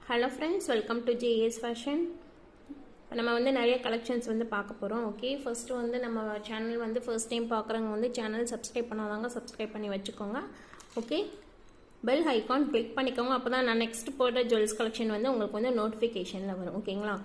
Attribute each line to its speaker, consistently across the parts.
Speaker 1: Hello friends, welcome to JS Fashion. நம்ம வந்து நிறைய கலெக்ஷன்ஸ் வந்து பார்க்க போறோம். ஓகே, ஃபர்ஸ்ட் வந்து நம்ம சேனல் வந்து ஃபர்ஸ்ட் டைம் பார்க்குறவங்க வந்து சேனல் சப்ஸ்கிரைப் பண்ணாதாங்க சப்ஸ்கிரைப் பண்ணி வச்சுக்கோங்க. ஓகே, பெல் ஐகான் கிளிக் பண்ணிக்கோங்க. அப்பதான் நான் நெக்ஸ்ட் போடுற ஜுவல்ஸ் கலெக்ஷன் வந்து உங்களுக்கு வந்து நோட்டிஃபிகேஷனில் வரும். ஓகேங்களா?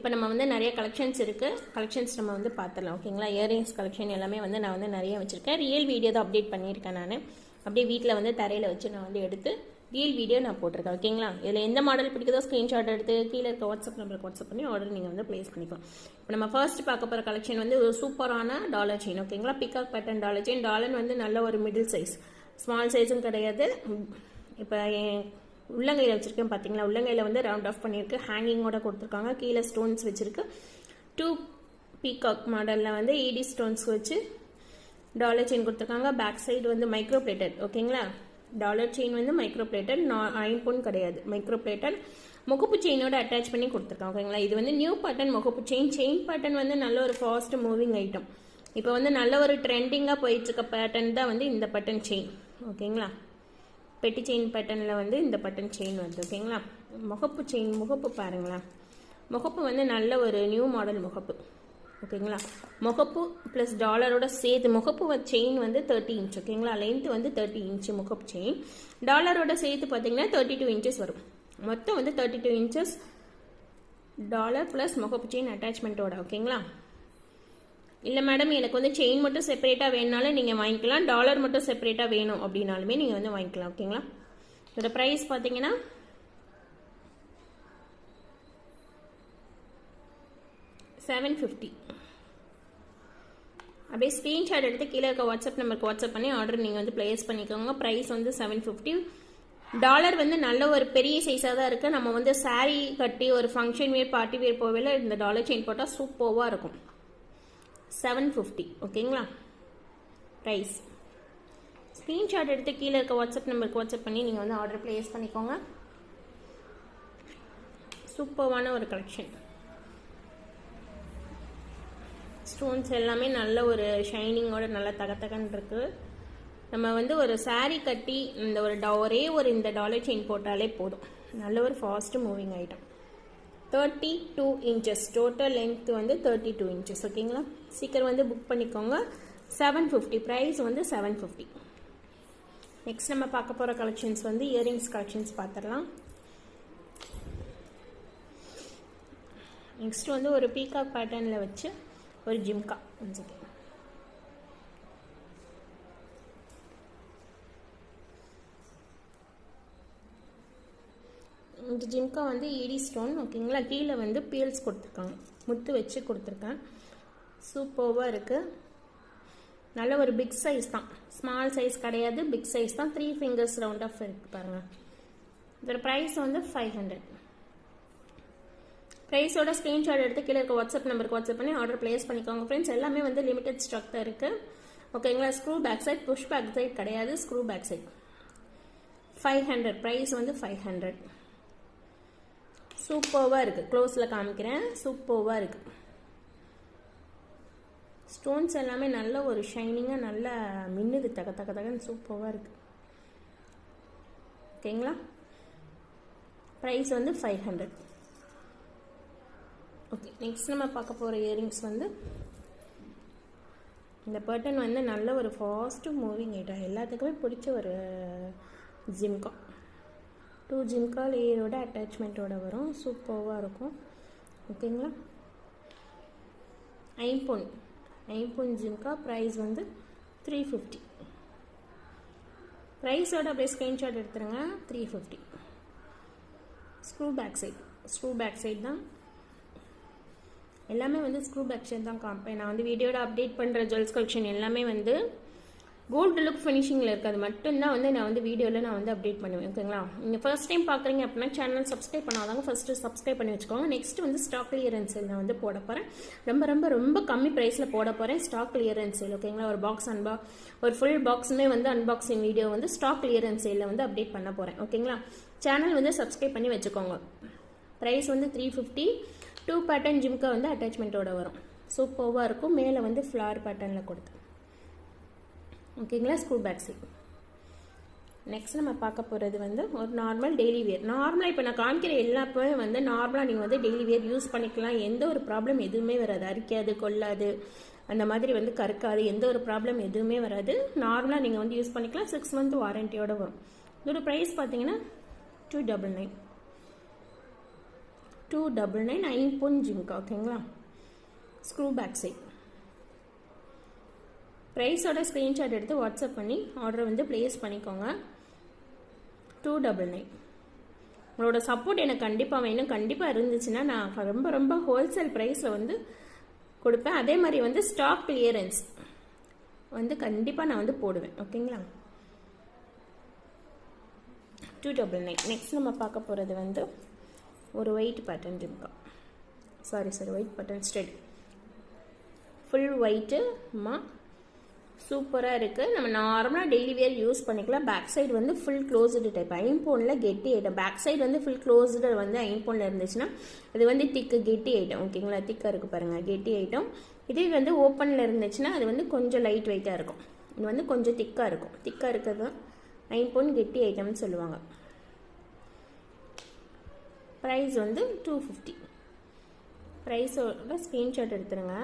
Speaker 1: இப்போ நம்ம வந்து நிறைய கலெக்ஷன்ஸ் இருக்குது. கலெக்ஷன்ஸ் நம்ம வந்து பார்த்துடலாம். ஓகேங்களா? இயரிங்ஸ் கலெக்ஷன் எல்லாமே வந்து நான் வந்து நிறைய வச்சுருக்கேன். ரியல் வீடியோ தான் அப்டேட் பண்ணியிருக்கேன். நான் அப்படியே வீட்டில் வந்து தரையில் வச்சு நான் வந்து எடுத்து ரியல் வீடியோ நான் போட்டிருக்கேன். ஓகேங்களா? இதில் எந்த மாடல் பிடிக்குதோ ஸ்க்ரீன்ஷாட் எடுத்து கீழே இருக்க வாட்ஸ்அப் நம்பருக்கு வாட்ஸ்அப் பண்ணி ஆர்டர் நீங்கள் வந்து ப்ளேஸ் பண்ணிக்கலாம். இப்போ நம்ம ஃபர்ஸ்ட் பார்க்க போகிற கலெக்ஷன் வந்து ஒரு சூப்பரான டாலர் செயின். ஓகேங்களா? Peacock pattern dollar chain. Dollar வந்து நல்ல ஒரு மிடில் சைஸ், ஸ்மால் சைஸும் கிடையாது. இப்போ உள்ளங்கையில் வச்சுருக்கேன் பார்த்தீங்களா? உள்ளங்கையில் வந்து ரவுண்ட் ஆஃப் பண்ணியிருக்கு, ஹேங்கிங்கோட கொடுத்துருக்காங்க. கீழே ஸ்டோன்ஸ் வச்சுருக்கு. 2 பீகாக் மாடலில் வந்து ED ஸ்டோன்ஸ் வச்சு டாலர் செயின் கொடுத்துருக்காங்க. பேக் சைடு வந்து மைக்ரோ பிளேட்டட். ஓகேங்களா? டாலர் செயின் வந்து மைக்ரோ பிளேட்டட், ஐம்பொன் கிடையாது, மைக்ரோ பிளேட்டட். முகப்பு செயினோட அட்டாச் பண்ணி கொடுத்துருக்காங்க. ஓகேங்களா? இது வந்து நியூ பேட்டர்ன் முகப்பு செயின். செயின் பேட்டர்ன் வந்து நல்ல ஒரு ஃபாஸ்ட் மூவிங் ஐட்டம். இப்போ வந்து நல்ல ஒரு ட்ரெண்டிங்காக போயிட்டுருக்க பேட்டர்ன் தான் வந்து இந்த பட்டன் செயின். ஓகேங்களா? பெட்டி செயின் பேட்டர்னில் வந்து இந்த பட்டன் செயின் வருது. ஓகேங்களா? முகப்பு செயின், முகப்பு பாருங்களேன். முகப்பு வந்து நல்ல ஒரு நியூ மாடல் முகப்பு. ஓகேங்களா? முகப்பு ப்ளஸ் டாலரோட சேர்த்து முகப்பு செயின் வந்து 30 இன்ச். ஓகேங்களா? லென்த் வந்து 30 இன்ச் முகப்பு செயின். டாலரோட சேர்த்து பார்த்தீங்கன்னா 32 இன்ச்சஸ் வரும். மொத்தம் வந்து 32 இன்ச்சஸ் டாலர் ப்ளஸ் முகப்பு செயின் அட்டாச்மெண்ட்டோட. ஓகேங்களா? இல்லை மேடம் எனக்கு வந்து செயின் மட்டும் செப்பரேட்டாக வேணுனாலும் நீங்கள் வாங்கிக்கலாம், டாலர் மட்டும் செப்பரேட்டாக வேணும் அப்படின்னாலுமே நீங்கள் வந்து வாங்கிக்கலாம். ஓகேங்களா? இதோட ப்ரைஸ் பார்த்தீங்கன்னா $750. அப்படியே ஸ்க்ரீன்ஷாட் எடுத்து கீழே இருக்க வாட்ஸ்அப் நம்பருக்கு வாட்ஸ்அப் பண்ணி ஆர்டர் நீங்கள் வந்து ப்ளேஸ் பண்ணிக்கோங்க. ப்ரைஸ் வந்து $750. டாலர் வந்து நல்ல ஒரு பெரிய சைஸாக தான் இருக்குது. நம்ம வந்து சாரீ கட்டி ஒரு ஃபங்க்ஷன் வேர் பார்ட்டி வேர் போகல இந்த டாலர் செயின் போட்டால் சூப்பராக இருக்கும். 750. ஓகேங்களா? ப்ரைஸ் ஸ்க்ரீன்ஷாட் எடுத்து கீழே இருக்க வாட்ஸ்அப் நம்பருக்கு வாட்ஸ்அப் பண்ணி நீங்கள் வந்து ஆர்டர் ப்ளேஸ் பண்ணிக்கோங்க. சூப்பரான ஒரு கலெக்ஷன். ஸ்டோன்ஸ் எல்லாமே நல்ல ஒரு ஷைனிங்கோட நல்ல தகத்தகன்னு இருக்குது. நம்ம வந்து ஒரு சாரீ கட்டி இந்த ஒரே ஒரு இந்த டாலர் செயின் போட்டாலே போதும். நல்ல ஒரு fast moving item. 32 inches total length வந்து 32 இன்ச்சஸ். ஓகேங்களா? சீக்கிரம் வந்து புக் பண்ணிக்கோங்க. 750. ப்ரைஸ் வந்து 750. நெக்ஸ்ட் நம்ம பார்க்க போகிற கலெக்ஷன்ஸ் வந்து இயரிங்ஸ் கலெக்ஷன்ஸ் பார்த்துடலாம். நெக்ஸ்ட் வந்து ஒரு பீகாக் பேட்டர்னில் வச்சு ஒரு ஜிம்கா. இந்த ஜிம்கா வந்து ED ஸ்டோன். ஓகேங்களா? கீழே வந்து பீல்ஸ் கொடுத்துருக்காங்க, முத்து வச்சு கொடுத்துருக்கேன். சூப்பராக இருக்குது. நல்ல ஒரு பிக் சைஸ் தான், ஸ்மால் சைஸ் கிடையாது, பிக் சைஸ் தான். 3 ஃபிங்கர்ஸ் ரவுண்ட் ஆஃப் இருக்குது பாருங்கள். இதோட ப்ரைஸ் வந்து 500. ப்ரைஸோட ஸ்க்ரீன்ஷாட் எடுத்து கீழே இருக்க வாட்ஸ்அப் நம்பருக்கு வாட்ஸ்அப் பண்ணி ஆர்டர் ப்ளேஸ் பண்ணிக்கோங்க. ஃப்ரெண்ட்ஸ் எல்லாமே வந்து லிமிடெட் ஸ்டாக் தான் இருக்குது. ஓகேங்களா? Screw back side, push back side கிடையாது, ஸ்க்ரூ பேக் சைட். 500. ப்ரைஸ் வந்து 500. சூப்பராக இருக்குது. க்ளோஸில் காமிக்கிறேன். சூப்பராக இருக்குது. ஸ்டோன்ஸ் எல்லாமே நல்ல ஒரு ஷைனிங்காக நல்ல மின்னுது, தகன்னு சூப்பராக இருக்குது. ஓகேங்களா? ப்ரைஸ் வந்து 500. ஓகே, நெக்ஸ்ட் நம்ம பார்க்க போகிற இயரிங்ஸ் வந்து இந்த பேட்டர்ன் வந்து நல்ல ஒரு ஃபாஸ்ட்டு மூவிங் ஐட்டம், எல்லாத்துக்குமே பிடிச்ச ஒரு ஜிம்கா. 2 ஜிம்கா லேயரோட அட்டாச்மெண்ட்டோட வரும். சூப்பராக இருக்கும். ஓகேங்களா? ஐம்பொன் ஜிம்கா. ப்ரைஸ் வந்து 350. ப்ரைஸோட அப்படியே ஸ்க்ரீன்ஷாட் எடுத்துருங்க. 350. ஸ்க்ரூ பேக் சைட் தான் எல்லாமே வந்து ஸ்க்ரூ பேக் சைட் தான் காமிப்பேன். நான் வந்து வீடியோட அப்டேட் பண்ணுற ஜுவல்ஸ் கலெக்ஷன் எல்லாமே வந்து கோல்டு லுக் ஃபினிஷிங்கில் இருக்குது. அது மட்டும்தான் வந்து நான் வந்து வீடியோவில் நான் வந்து அப்டேட் பண்ணுவேன். ஓகேங்களா? நீங்கள் ஃபர்ஸ்ட் டைம் பார்க்குறீங்க அப்படின்னா சேனல் சப்ஸ்கிரைப் பண்ணாதாங்க ஃபஸ்ட்டு சப்ஸ்கிரைப் பண்ணி வச்சுக்கோங்க. நெக்ஸ்ட் வந்து ஸ்டாக் கிளியரன்ஸ் சேல் நான் வந்து போட போகிறேன். ரொம்ப கம்மி ப்ரைஸில் போட போகிறேன். Stock clearance sale. ஓகேங்களா? ஒரு பாக்ஸ் ஒரு ஃபுல் பாக்ஸுமே வந்து அன்பாக்சிங் வீடியோ வந்து ஸ்டாக் கிளியரன்ஸ் சேலில் வந்து அப்டேட் பண்ண போகிறேன். ஓகேங்களா? சேனல் வந்து சப்ஸ்கிரைப் பண்ணி வச்சுக்கோங்க. ப்ரைஸ் வந்து 350. 2 பேட்டர்ன் ஜிம்கா வந்து அட்டாச்மெண்ட்டோட வரும். சூப்பராக இருக்கும். மேலே வந்து ஃப்ளார் பேட்டர்னில் கொடுத்து. ஓகேங்களா? Screw back side. நெக்ஸ்ட் நம்ம பார்க்க போகிறது வந்து ஒரு நார்மல் டெய்லி வேர். நார்மலாக இப்போ நான் காமிக்கிற எல்லாப்பவே வந்து நார்மலாக நீங்கள் வந்து டெய்லி வேர் யூஸ் பண்ணிக்கலாம். எந்த ஒரு ப்ராப்ளம் எதுவுமே வராது. அரிக்காது, கொள்ளாது, அந்த மாதிரி வந்து கருக்காது, எந்த ஒரு ப்ராப்ளம் எதுவுமே வராது. நார்மலாக நீங்கள் வந்து யூஸ் பண்ணிக்கலாம். 6 month வாரண்டியோட வரும். இதோட ப்ரைஸ் பார்த்தீங்கன்னா 299 9 pon ஜிம்கா. ஓகேங்களா? Screw back side. ப்ரைஸோட ஸ்க்ரீன்ஷாட் எடுத்து வாட்ஸ்அப் பண்ணி ஆர்டரை வந்து ப்ளேஸ் பண்ணிக்கோங்க. 299. உங்களோட சப்போர்ட் எனக்கு கண்டிப்பாக வேணும். கண்டிப்பாக இருந்துச்சுன்னா நான் ரொம்ப ரொம்ப ஹோல்சேல் ப்ரைஸில் வந்து கொடுப்பேன். அதே மாதிரி வந்து ஸ்டாக் கிளியரன்ஸ் வந்து கண்டிப்பாக நான் வந்து போடுவேன். ஓகேங்களா? 299. நெக்ஸ்ட் நம்ம பார்க்க போகிறது வந்து ஒரு white pattern jhumka. Sorry white pattern ஸ்ட்ரெட். ஃபுல் ஒயிட்டுமா சூப்பராக இருக்குது. நம்ம நார்மலாக டெய்லி வேர் யூஸ் பண்ணிக்கலாம். பேக் சைடு வந்து ஃபுல் க்ளோஸ்டு டைப். ஐம்போனில் கெட்டி ஐட்டம். பேக் சைடு வந்து ஃபுல் க்ளோஸ்டு வந்து ஐம்போனில் இருந்துச்சுன்னா அது வந்து கெட்டி ஐட்டம். ஓகேங்களா? திக்காக இருக்குது பாருங்கள், கெட்டி ஐட்டம். இதே வந்து ஓப்பனில் இருந்துச்சுன்னா அது வந்து கொஞ்சம் லைட் வெயிட்டாக இருக்கும். இது வந்து கொஞ்சம் திக்காக இருக்கும். திக்காக இருக்கிறது ஐம்போன் கெட்டி ஐட்டம்னு சொல்லுவாங்க. ப்ரைஸ் வந்து 250. ப்ரைஸோட ஸ்க்ரீன்ஷாட் எடுத்துருங்க.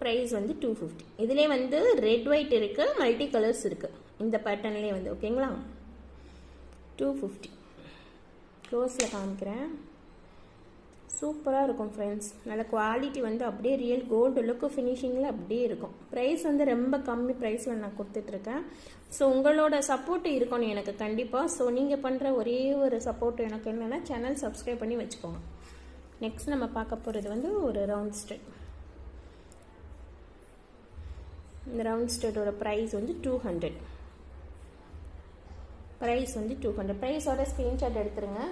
Speaker 1: ப்ரைஸ் வந்து 250. இதிலே வந்து ரெட் ஒயிட் இருக்குது, மல்டி கலர்ஸ் இருக்குது இந்த பேட்டர்ன்லேயே வந்து. ஓகேங்களா? 250. க்ளோஸில் காமிக்கிறேன். சூப்பராக இருக்கும் ஃப்ரெண்ட்ஸ். நல்ல குவாலிட்டி வந்து அப்படியே ரியல் கோல்டு லுக்கு ஃபினிஷிங்கில் அப்படியே இருக்கும். ப்ரைஸ் வந்து ரொம்ப கம்மி ப்ரைஸில் நான் கொடுத்துட்ருக்கேன். ஸோ உங்களோட சப்போர்ட் இருக்கணும் எனக்கு கண்டிப்பாக. ஸோ நீங்கள் பண்ணுற ஒரே ஒரு சப்போர்ட் எனக்கு என்னென்னா சேனல் சப்ஸ்கிரைப் பண்ணி வச்சுக்கோங்க. நெக்ஸ்ட் நம்ம பார்க்க போகிறது வந்து ஒரு ரவுண்ட் ஸ்டெட். இந்த ரவுண்ட் ஸ்டெட்டோட ப்ரைஸ் வந்து 200. ப்ரைஸ் வந்து 200. ப்ரைஸோட ஸ்க்ரீன்ஷாட் எடுத்துருங்க.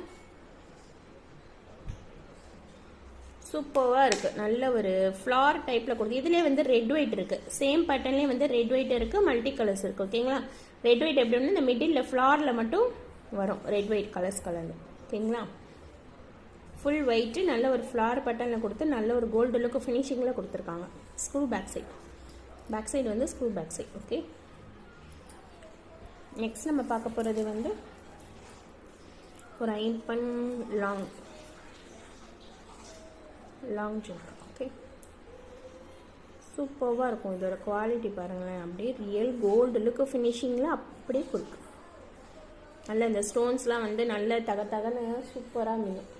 Speaker 1: சூப்பராக இருக்குது. நல்ல ஒரு ஃப்ளார் டைப்பில் கொடுத்து இதிலே வந்து ரெட் ஒயிட் இருக்குது. சேம் பேட்டர்ன்லேயே வந்து ரெட் ஒயிட் இருக்குது, மல்டி கலர்ஸ் இருக்குது. ஓகேங்களா? ரெட் ஒயிட் எப்படின்னா இந்த மிடில் ஃப்ளாரில் மட்டும் வரும் ரெட் ஒயிட் கலரில். ஓகேங்களா? ஃபுல் ஒயிட்டு நல்ல ஒரு ஃப்ளார் பேட்டர்னில் கொடுத்து நல்ல ஒரு கோல்டு லுக்கு ஃபினிஷிங்கில் கொடுத்துருக்காங்க. Screw back side. Back side வந்து screw back side. Okay. Next நம்ம பார்க்க போகிறது வந்து ஒரு ஐம்பன் லாங் ஜிம்கா. ஓகே. சூப்பராக இருக்கும். இதோட குவாலிட்டி பாருங்களேன், அப்படியே ரியல் கோல்டு லுக்கு ஃபினிஷிங்கில் அப்படியே கொடுக்கு. நல்ல இந்த ஸ்டோன்ஸ்லாம் வந்து நல்ல தகன்னு சூப்பராக மீனும்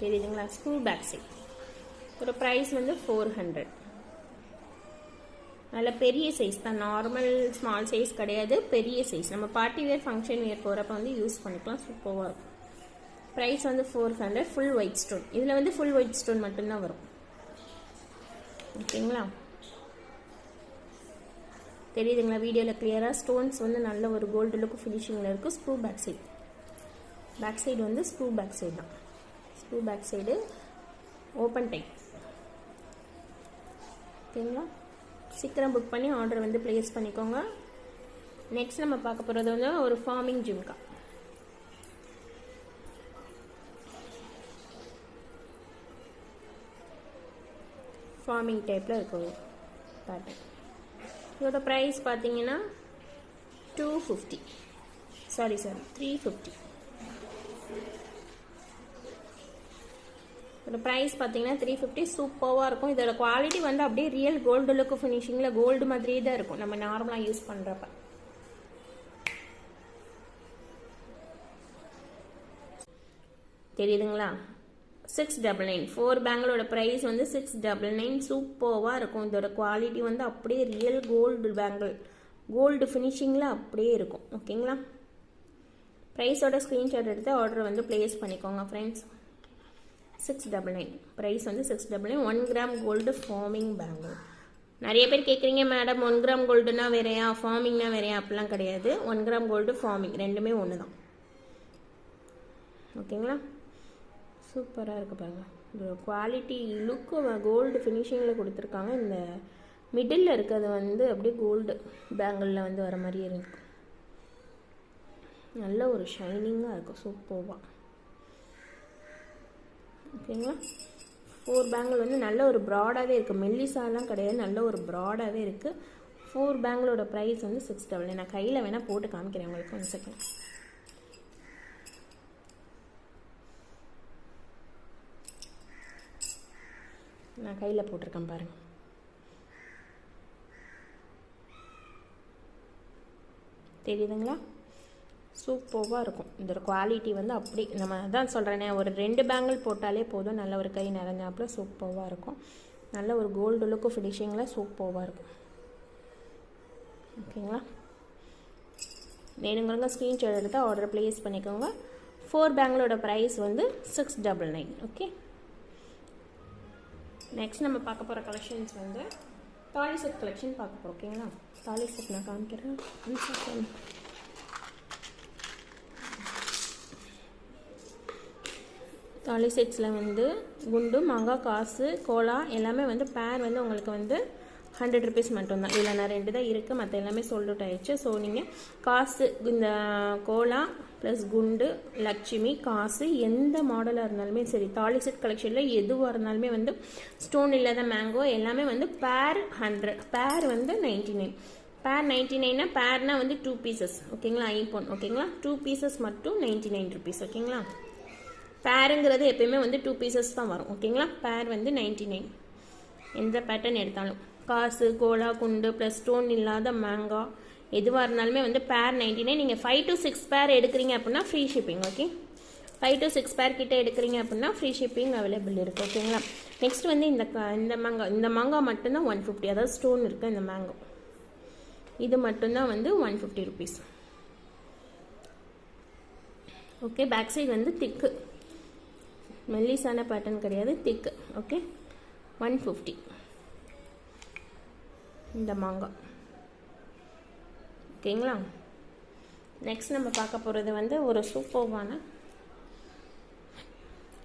Speaker 1: தெரியுதுங்களா? Screw back side. ஒரு ப்ரைஸ் வந்து 400. நல்ல பெரிய சைஸ் தான். நார்மல் ஸ்மால் சைஸ் கிடையாது, பெரிய சைஸ். நம்ம பார்ட்டி வேர் ஃபங்க்ஷன் வேர் போகிறப்ப வந்து யூஸ் பண்ணிக்கலாம். சூப்பராக இருக்கும். ப்ரைஸ் வந்து 400. Full white stone. இதில் வந்து ஃபுல் ஒயிட் ஸ்டோன் மட்டும்தான் வரும். ஓகேங்களா? தெரியுதுங்களா வீடியோவில் கிளியராக? ஸ்டோன்ஸ் வந்து நல்ல ஒரு கோல்டு லுக்கு ஃபினிஷிங்கில் இருக்குது. Screw back side. Back side வந்து ஸ்க்ரூ பேக் சைடு தான். Screw back side open type. ஓகேங்களா? சீக்கிரம் புக் பண்ணி ஆர்டர் வந்து ப்ளேஸ் பண்ணிக்கோங்க. நெக்ஸ்ட் நம்ம பார்க்க போகிறது வந்து ஒரு ஃபார்மிங் ஜிம்கா. ஃபார்மிங் டைப்பில் இருக்கும் பேட்டர்ன். இதோட ப்ரைஸ் பார்த்தீங்கன்னா 250. சாரி 350. இதோட ப்ரைஸ் பார்த்தீங்கன்னா 350. சூப்பராக இருக்கும். இதோட குவாலிட்டி வந்து அப்படியே ரியல் கோல்டு லுக்கு ஃபினிஷிங்கில் கோல்டு மாதிரியே தான் இருக்கும் நம்ம நார்மலாக யூஸ் பண்ணுறப்ப. தெரியுதுங்களா? 699. 4 பேங்கிளோட ப்ரைஸ் வந்து 699. சூப்பராக இருக்கும். இதோட குவாலிட்டி வந்து அப்படியே ரியல் கோல்டு பேங்கிள், கோல்டு ஃபினிஷிங்கில் அப்படியே இருக்கும். ஓகேங்களா? ப்ரைஸோட ஸ்க்ரீன்ஷாட் எடுத்து ஆர்டர் வந்து ப்ளேஸ் பண்ணிக்கோங்க ஃப்ரெண்ட்ஸ். 699. ப்ரைஸ் வந்து 699. 1 கிராம் கோல்டு ஃபார்மிங் பேங்கிள். நிறைய பேர் கேட்குறீங்க மேடம் 1 கிராம் கோல்டுனா வேறையா, ஃபார்மிங்னா வேறையா? அப்படிலாம் கிடையாது. 1 கிராம் கோல்டு ஃபார்மிங் ரெண்டுமே ஒன்று தான். ஓகேங்களா? சூப்பராக இருக்குது பாருங்கள். இந்த குவாலிட்டி லுக்கு கோல்டு ஃபினிஷிங்கில் கொடுத்துருக்காங்க. இந்த மிடில் இருக்கிறது வந்து அப்படியே கோல்டு பேங்கிளில் வந்து வர மாதிரியே இருக்கும். நல்ல ஒரு ஷைனிங்காக இருக்கும். சூப்பராக. ஓகேங்களா? 4 பேங்கிள் வந்து நல்ல ஒரு ப்ராடாகவே இருக்குது, மெல்லிசாலாம் கிடையாது, நல்ல ஒரு ப்ராடாகவே இருக்குது. 4 பேங்கிளோட ப்ரைஸ் வந்து 699. நான் கையில் வேணால் போட்டு காமிக்கிறேன் உங்களுக்கு, 1 செகண்ட். நான் கையில் போட்டிருக்கேன் பாருங்கள். தெரியுதுங்களா? சூப்பராக இருக்கும். இதோட குவாலிட்டி வந்து அப்படி நம்ம தான் சொல்கிறேனே, ஒரு 2 பேங்கிள் போட்டாலே போதும், நல்ல ஒரு கை நிறைஞ்சாப்புல சூப்பராக இருக்கும். நல்ல ஒரு கோல்டு லுக்கு ஃபினிஷிங்கில் சூப்பராக இருக்கும். ஓகேங்களா? வேணுங்கிறவங்க ஸ்க்ரீன்ஷாட் எடுத்து ஆர்டர் ப்ளேஸ் பண்ணிக்கோங்க. 4 பேங்கிளோட ப்ரைஸ் வந்து 699. ஓகே, நெக்ஸ்ட் நம்ம பார்க்க போகிற கலெக்ஷன்ஸ் வந்து தாலி செட் கலெக்ஷன் பார்க்க போகிறோம். ஓகேங்களா? தாலி செட் நான் காமிக்கிறேன். தாலி செட்ஸில் வந்து குண்டு, மாங்காய், காசு, கோலா எல்லாமே வந்து பேர் வந்து உங்களுக்கு வந்து 100 rupees மட்டும்தான். இதில் நான் 2 தான் இருக்குது, மற்ற எல்லாமே சோல்ட் அவுட் ஆயிடுச்சு. ஸோ நீங்கள் காசு, இந்த கோலா ப்ளஸ் குண்டு, லட்சுமி, காசு எந்த மாடலாக இருந்தாலுமே சரி, தாலி செட் கலெக்ஷனில் எதுவாக இருந்தாலுமே வந்து ஸ்டோன் இல்லாத மேங்கோ எல்லாமே வந்து பேர் 100, பேர் வந்து 99. பேர் 99னா பேர்னால் வந்து 2 pieces. ஓகேங்களா? ஐம்பொன். ஓகேங்களா? 2 pieces மட்டும் 99 rupees. ஓகேங்களா? பேருங்கிறது எப்பயுமே வந்து 2 pieces தான் வரும். ஓகேங்களா? பேர் வந்து 99, எந்த பேட்டர்ன் எடுத்தாலும். காசு, கோலா, குண்டு ப்ளஸ் ஸ்டோன் இல்லாத மேங்கா எதுவாக இருந்தாலுமே வந்து பேர் 99. நீங்கள் 5 to 6 பேர் எடுக்கிறீங்க அப்படின்னா ஃப்ரீ ஷிப்பிங். ஓகே, 5 to 6 பேர் கிட்ட எடுக்கிறீங்க அப்படின்னா ஃப்ரீ ஷிப்பிங் அவைலபிள் இருக்குது. ஓகேங்களா? நெக்ஸ்ட் வந்து இந்த மாங்கா மட்டும்தான் 150, அதாவது ஸ்டோன் இருக்குது இந்த மேங்கோ, இது மட்டும்தான் வந்து 150 rupees. ஓகே, பேக் சைடு வந்து திக்கு, மெல்லிசான பேட்டர்ன் கிடையாது, திக்கு. ஓகே, 150 இந்த மாங்காய். ஓகேங்களா? நெக்ஸ்ட் நம்ம பார்க்க போகிறது வந்து ஒரு சூப்பர்வான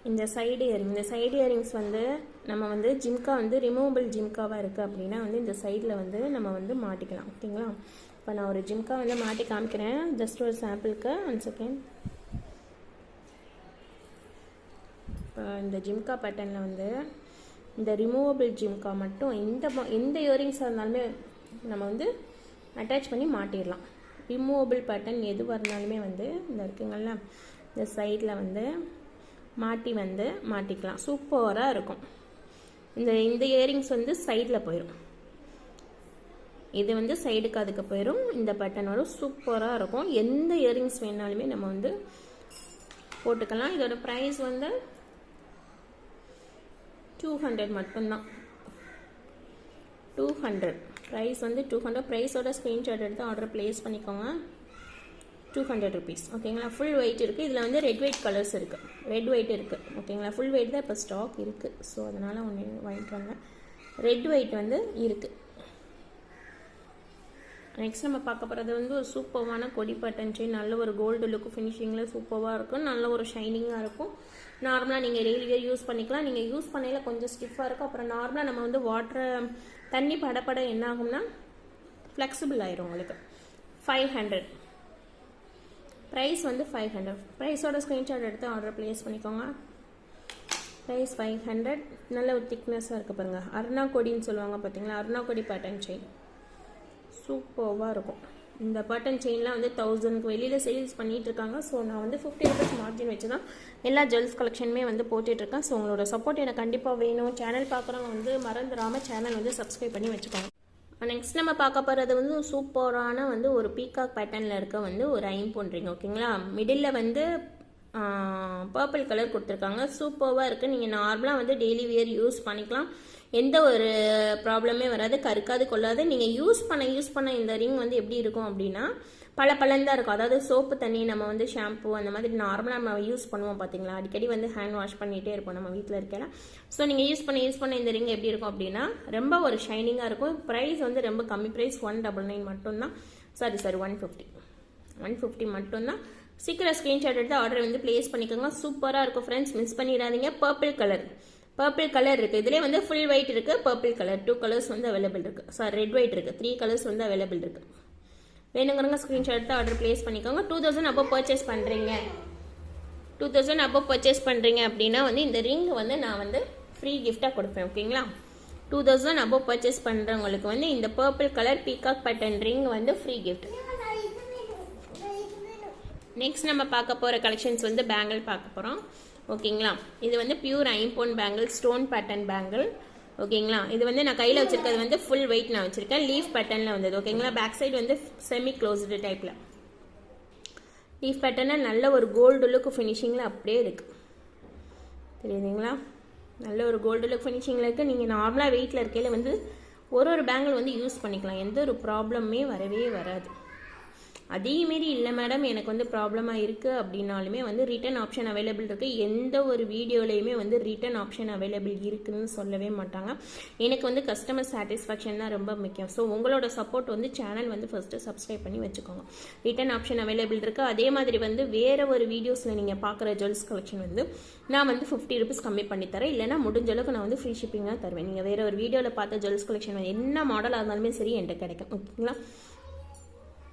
Speaker 1: இந்த சைடு இயரிங். இந்த சைடு இயரிங்ஸ் வந்து நம்ம வந்து ஜிம்கா வந்து ரிமூவபிள் ஜிம்காவாக இருக்குது அப்படின்னா வந்து இந்த சைடில் வந்து நம்ம வந்து மாட்டிக்கலாம். ஓகேங்களா? இப்போ நான் ஒரு ஜிம்கா வந்து மாட்டி காமிக்கிறேன், ஜஸ்ட் ஒரு சாம்பிளுக்கு. 1 செகண்ட். இப்போ இந்த ஜிம்கா பேட்டர்னில் வந்து இந்த ரிமூவபிள் ஜிம்கா மட்டும் எந்த இயரிங்ஸாக இருந்தாலுமே நம்ம வந்து அட்டாச் பண்ணி மாட்டிடலாம். ரிமூவபிள் பேட்டர்ன் எதுவாக இருந்தாலுமே வந்து இந்த இருக்குங்கள இந்த சைடில் வந்து மாட்டிக்கலாம். சூப்பராக இருக்கும். இந்த இயரிங்ஸ் வந்து சைடில் போயிடும், இது வந்து சைடுக்கு அதுக்கு போயிடும். இந்த பேட்டர்ன் வரும், சூப்பராக இருக்கும். எந்த இயரிங்ஸ் வேணாலுமே நம்ம வந்து போட்டுக்கலாம். இதோட ப்ரைஸ் வந்து 200 மட்டும்தான். 200 ப்ரைஸ் வந்து 200. ப்ரைஸோட ஸ்க்ரீன்ஷாட் எடுத்து ஆர்டர் ப்ளேஸ் பண்ணிக்கோங்க. 200 rupees. ஓகேங்களா? ஃபுல் வெயிட் இருக்குது. இதில் வந்து ரெட் ஒயிட் கலர்ஸ் இருக்குது, ரெட் ஒயிட் இருக்குது. ஓகேங்களா? ஃபுல் வெயிட் தான் இப்போ ஸ்டாக் இருக்குது, ஸோ அதனால் ஒன்று வாங்கிட்டு வந்தேன். ரெட் ஒயிட் வந்து இருக்குது. நெக்ஸ்ட் நம்ம பார்க்க போகிறது வந்து ஒரு சூப்பர்வான கொடி பேட்டர்ன் செயின். நல்ல ஒரு கோல்டு லுக்கு ஃபினிஷிங்கில் சூப்பராக இருக்கும், நல்ல ஒரு ஷைனிங்காக இருக்கும். நார்மலாக நீங்கள் டெய்லி வேர் யூஸ் பண்ணிக்கலாம். நீங்கள் யூஸ் பண்ணையில் கொஞ்சம் ஸ்டிஃபாக இருக்கும். அப்புறம் நார்மலாக நம்ம வந்து தண்ணி படப்பட என்ன ஆகும்னா ஃப்ளெக்சிபிள் ஆயிரும் உங்களுக்கு. 500 ப்ரைஸ் வந்து 500. ப்ரைஸோட ஸ்க்ரீன்ஷாட் எடுத்து ஆர்டர் ப்ளேஸ் பண்ணிக்கோங்க. ப்ரைஸ் 500. நல்ல ஒரு திக்னஸாக இருக்குது பாருங்கள். அருணா கொடின்னு சொல்லுவாங்க பார்த்தீங்களா, அருணா கொடி பேட்டர்ன் செயின் சூப்பராக இருக்கும். இந்த பேட்டர்ன் செயின்லாம் வந்து 1000க்கு வெளியில் சேல்ஸ் பண்ணிகிட்டு இருக்காங்க. ஸோ நான் வந்து 50 rupees மார்ஜின் வச்சு தான் எல்லா ஜுவல்ஸ் கலெக்ஷனுமே வந்து போட்டுட்ருக்கேன். ஸோ உங்களோட சப்போர்ட் எனக்கு கண்டிப்பாக வேணும். சேனல் பார்க்குறவங்க வந்து மறந்துடாமல் சேனல் வந்து சப்ஸ்கிரைப் பண்ணி வச்சுக்கோங்க. நெக்ஸ்ட் நம்ம பார்க்க போகிறது வந்து சூப்பரான வந்து ஒரு பீகாக் பேட்டர்னில் இருக்க வந்து ஒரு ஐம்பொன் ரிங். ஓகேங்களா? மிடில் வந்து பர்பிள் கலர் கொடுத்துருக்காங்க, சூப்பராக இருக்குது. நீங்கள் நார்மலாக வந்து டெய்லி வியர் யூஸ் பண்ணிக்கலாம், எந்த ஒரு ப்ராப்ளமே வராது, கருக்காது கொள்ளாது. நீங்கள் யூஸ் பண்ண இந்த ரிங் வந்து எப்படி இருக்கும் அப்படின்னா பளபளன்னு இருக்கும். அதாவது சோப்பு தண்ணி, நம்ம வந்து ஷாம்பு அந்த மாதிரி நார்மலாக நம்ம யூஸ் பண்ணுவோம் பார்த்தீங்களா, அடிக்கடி வந்து ஹேண்ட் வாஷ் பண்ணிகிட்டே இருப்போம் நம்ம வீட்டில் இருக்கலாம். ஸோ நீங்கள் யூஸ் பண்ண இந்த ரிங் எப்படி இருக்கும் அப்படின்னா ரொம்ப ஒரு ஷைனிங்காக இருக்கும். ப்ரைஸ் வந்து ரொம்ப கம்மி ப்ரைஸ், 199 மட்டும்தான். சாரி 150 மட்டும்தான். சீக்கிரம் ஸ்க்ரீன்ஷாட் எடுத்து ஆர்டர் வந்து ப்ளேஸ் பண்ணிக்கோங்க. சூப்பராக இருக்கும் ஃப்ரெண்ட்ஸ், மிஸ் பண்ணிடாதீங்க. பர்பிள் கலர் இருக்குது. இதிலே வந்து ஃபுல் ஒயிட் இருக்குது, பர்பிள் கலர் 2 கலர்ஸ் வந்து அவைலபிள் இருக்குது. சாரி ரெட் ஒயிட் இருக்குது, 3 கலர்ஸ் வந்து அவைலபிள் இருக்குது. வேணுங்கிறவங்க ஸ்க்ரீன்ஷாட் எடுத்து ஆர்டர் ப்ளேஸ் பண்ணிக்கோங்க. 2000 above பர்ச்சேஸ் பண்ணுறீங்க அப்படின்னா வந்து இந்த ரிங் வந்து நான் வந்து ஃப்ரீ கிஃப்டாக கொடுப்பேன் ஓகேங்களா. 2000 above பர்ச்சேஸ் பண்ணுறவங்களுக்கு வந்து இந்த purple colour peacock button ring வந்து ஃப்ரீ கிஃப்ட். நெக்ஸ்ட் நம்ம பார்க்க போகிற கலெக்ஷன்ஸ் வந்து பேங்கிள் பார்க்க போகிறோம் ஓகேங்களா. இது வந்து பியூர் ஐம்பொன் பேங்கிள், ஸ்டோன் பேட்டர்ன் பேங்கிள் ஓகேங்களா. இது வந்து நான் கையில் வச்சிருக்கிறது வந்து ஃபுல் வெயிட் நான் வச்சிருக்கேன், லீஃப் பேட்டர்னில் வந்தது ஓகேங்களா. பேக் சைடு வந்து செமி க்ளோஸ்டு டைப்பில் லீஃப் பேட்டர்னில் நல்ல ஒரு கோல்டு லுக் ஃபினிஷிங்கில் அப்படியே இருக்குது தெரியுதுங்களா. நல்ல ஒரு கோல்டு லுக் ஃபினிஷிங்கில் இருக்குது. நீங்கள் நார்மலாக வெயிட்டில் இருக்கையில் வந்து ஒரு பேங்கிள் வந்து யூஸ் பண்ணிக்கலாம், எந்த ஒரு ப்ராப்ளமே வரவே வராது. அதேமாரி இல்லை மேடம் எனக்கு வந்து ப்ராப்ளமாக இருக்குது அப்படின்னாலுமே வந்து ரிட்டன் ஆப்ஷன் அவைலபிள் இருக்குது. எந்த ஒரு வீடியோலையுமே வந்து ரிட்டன் ஆப்ஷன் அவைலபிள் இருக்குதுன்னு சொல்லவே மாட்டாங்க. எனக்கு வந்து கஸ்டமர் சாட்டிஸ்ஃபேக்ஷன் தான் ரொம்ப முக்கியம். ஸோ உங்களோட சப்போர்ட் வந்து சேனல் வந்து ஃபஸ்ட்டு சப்ஸ்கிரைப் பண்ணி வச்சுக்கோங்க. ரிட்டன் ஆப்ஷன் அவைலபிள் இருக்குது. அதே மாதிரி வந்து வேறு ஒரு வீடியோஸில் நீங்கள் பார்க்குற ஜுவல்ஸ் கலெக்ஷன் வந்து நான் வந்து 50 rupees கம்மி பண்ணி தரேன், இல்லைனா முடிஞ்ச அளவுக்கு நான் வந்து ஃப்ரீ ஷிப்பிங்காக தருவேன். நீங்கள் வேறு ஒரு வீடியோவில் பார்த்த ஜுவல்ஸ் கலெக்ஷன் என்ன மாடலாக இருந்தாலுமே சரி என்கிட்ட கிடைக்கும் ஓகேங்களா.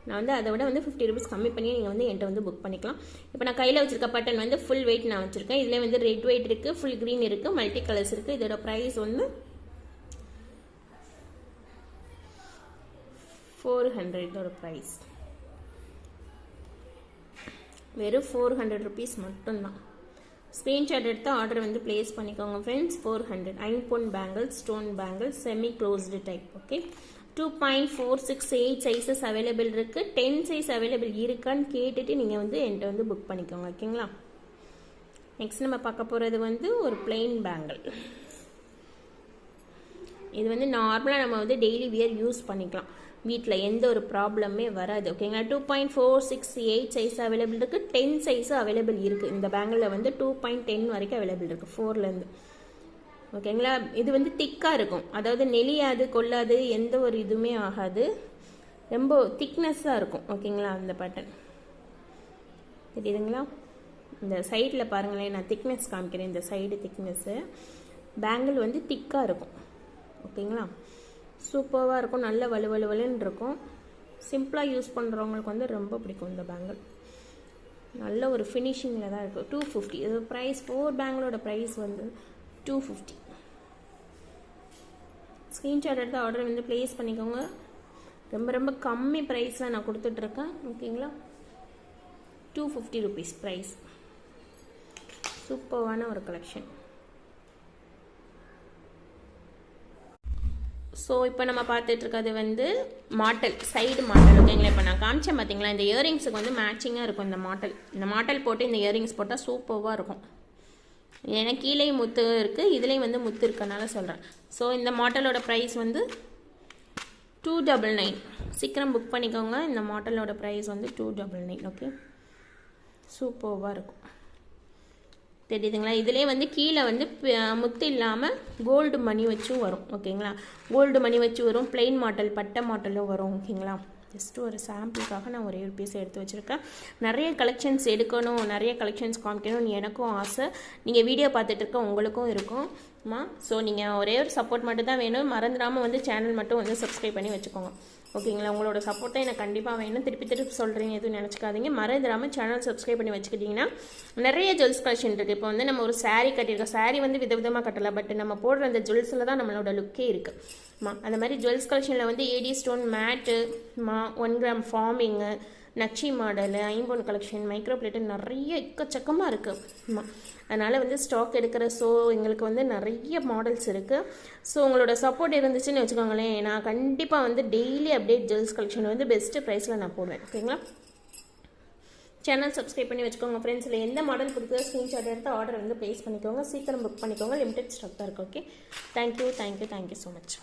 Speaker 1: நான் வந்து அதை விட வந்து 50 rupees கம்மி பண்ணி நீங்கள் வந்து என்கிட்ட வந்து புக் பண்ணிக்கலாம். இப்போ நான் கையில் வச்சிருக்க பட்டன் வந்து ஃபுல் வெயிட் நான் வச்சுருக்கேன். இதில் வந்து ரெட் வெயிட் இருக்குது, ஃபுல் க்ரீன் இருக்குது, மல்டி கலர்ஸ் இருக்குது. இதோட ப்ரைஸ் வந்து 400. இதோட ப்ரைஸ் வெறும் 400 rupees மட்டும்தான். ஸ்க்ரீன்ஷாட் எடுத்து ஆர்டர் வந்து பிளேஸ் பண்ணிக்கோங்க ஃப்ரெண்ட்ஸ். 400 ஐம்பொன் bangle, stone bangle, semi closed type okay. 2.468 sizes available இருக்குது. 10 சைஸ் அவைலபிள் இருக்கான்னு கேட்டுட்டு நீங்கள் வந்து என்கிட்ட வந்து புக் பண்ணிக்கோங்க ஓகேங்களா. நெக்ஸ்ட் நம்ம பார்க்க போகிறது வந்து ஒரு பிளெயின் பேங்கிள். இது வந்து நார்மலாக நம்ம வந்து டெய்லி வியர் யூஸ் பண்ணிக்கலாம், வீட்டில் எந்த ஒரு ப்ராப்ளமே வராது ஓகேங்களா. 2.468 சைஸ் அவைலபிள் இருக்குது. 10 சைஸு அவைலபிள் இருக்குது. இந்த பேங்கிளில் வந்து 2.10 வரைக்கும் அவைலபிள் இருக்குது, 4லேருந்து ஓகேங்களா. இது வந்து திக்காக இருக்கும், அதாவது நெளியாது கொள்ளாது, எந்த ஒரு இதுவுமே ஆகாது, ரொம்ப திக்னஸ்ஸாக இருக்கும் ஓகேங்களா. அந்த பேட்டர்ன் தெரியுதுங்களா. இந்த சைடில் பாருங்களேன், நான் திக்னஸ் காமிக்கிறேன். இந்த சைடு திக்னஸ்ஸு பேங்கிள் வந்து திக்காக இருக்கும் ஓகேங்களா. சூப்பராக இருக்கும், நல்ல வலுவலுன்னு இருக்கும். சிம்பிளாக யூஸ் பண்ணுறவங்களுக்கு வந்து ரொம்ப பிடிக்கும் இந்த பேங்கிள். நல்ல ஒரு ஃபினிஷிங்கில் தான் இருக்கும். 250 இது ப்ரைஸ். 4 பேங்கிளோட ப்ரைஸ் வந்து 250. ஸ்க்ரீன்ஷாட் எடுத்து ஆர்டர் வந்து ப்ளேஸ் பண்ணிக்கோங்க. ரொம்ப ரொம்ப கம்மி ப்ரைஸில் நான் கொடுத்துட்ருக்கேன் ஓகேங்களா. 250 rupees ப்ரைஸ். சூப்பரான ஒரு கலெக்ஷன். ஸோ இப்போ நம்ம பார்த்துட்ருக்கிறது வந்து மாட்டல், சைடு மாட்டல் ஓகேங்களா. இப்போ நான் காமிச்சேன் பார்த்தீங்களா, இந்த இயரிங்ஸுக்கு வந்து மேட்சிங்காக இருக்கும் இந்த மாட்டல் போட்டு இந்த இயரிங்ஸ் போட்டால் சூப்பராக இருக்கும். ஏன்னா கீழேயும் முத்து இருக்குது, இதுலேயும் வந்து முத்து இருக்கனால சொல்கிறேன். ஸோ இந்த மாடலோட ப்ரைஸ் வந்து 299. சீக்கிரம் புக் பண்ணிக்கோங்க. இந்த மாடலோட ப்ரைஸ் வந்து 299 ஓகே. சூப்பராக இருக்கும் தெரியுதுங்களா. இதிலே வந்து கீழே வந்து முத்து இல்லாமல் கோல்டு மணி வச்சும் வரும் ஓகேங்களா. கோல்டு மணி வச்சு வரும், பிளெயின் மாடல் பட்டை மாடலும் வரும் ஓகேங்களா. ஜஸ்ட்டு ஒரு சாம்பிளுக்காக நான் ஒரே ஒரு பீஸ் எடுத்து வச்சுருக்கேன். நிறைய கலெக்ஷன்ஸ் எடுக்கணும், நிறைய கலெக்ஷன்ஸ் காமிக்கணும்னு எனக்கும் ஆசை. நீங்கள் வீடியோ பார்த்துட்டு இருக்க உங்களுக்கும் இருக்கும்மா. ஸோ நீங்கள் ஒரே ஒரு சப்போர்ட் மட்டும் தான் வேணும். மறந்துடாமல் வந்து சேனல் மட்டும் வந்து சப்ஸ்கிரைப் பண்ணி வச்சுக்கோங்க ஓகேங்களா. உங்களோட சப்போர்ட் தான் எனக்கு கண்டிப்பாக வேணும். திருப்பி சொல்கிறீங்க எதுவும் நினச்சிக்காதீங்க. மறந்துடாமல் சேனல் சப்ஸ்கிரைப் பண்ணி வச்சுக்கிட்டிங்கன்னா நிறைய ஜுவல்ஸ் கலெக்ஷன் இருக்குது. இப்போ வந்து நம்ம ஒரு சாரீ கட்டியிருக்கோம், சாரீ வந்து விதவிதமாக கட்டலாம், பட் நம்ம போடுற அந்த ஜுவல்ஸில் தான் நம்மளோட லுக்கே இருக்குமா. அந்த மாதிரி ஜுவல்ஸ் கலெக்ஷனில் வந்து AD stone matte 1 gram forming, nakshi model, ஐம்பொன் கலெக்ஷன், மைக்ரோ பிளேட்டு நிறைய எக்கச்சக்கமாக இருக்குமா. அதனால் வந்து ஸ்டாக் எடுக்கிற எங்களுக்கு வந்து நிறைய மாடல்ஸ் இருக்குது. ஸோ உங்களோட சப்போர்ட் இருந்துச்சுன்னு வச்சுக்கோங்களேன், நான் கண்டிப்பாக வந்து டெய்லி அப்டேட் ஜுவல்ஸ் கலெக்ஷன் வந்து பெஸ்ட்டு ப்ரைஸில் நான் போடுவேன் ஓகேங்களா. சேனல் சப்ஸ்கிரைப் பண்ணி வச்சுக்கோங்க ஃப்ரெண்ட்ஸில். எந்த மாடல் பிடிக்குதோ ஸ்க்ரீன்ஷாட் எடுத்து ஆர்டர் வந்து ப்ளேஸ் பண்ணிக்கோங்க. சீக்கிரம் புக் பண்ணிக்கோங்க, லிமிடெட் ஸ்டாக் தான் இருக்குது ஓகே. Thank you so much.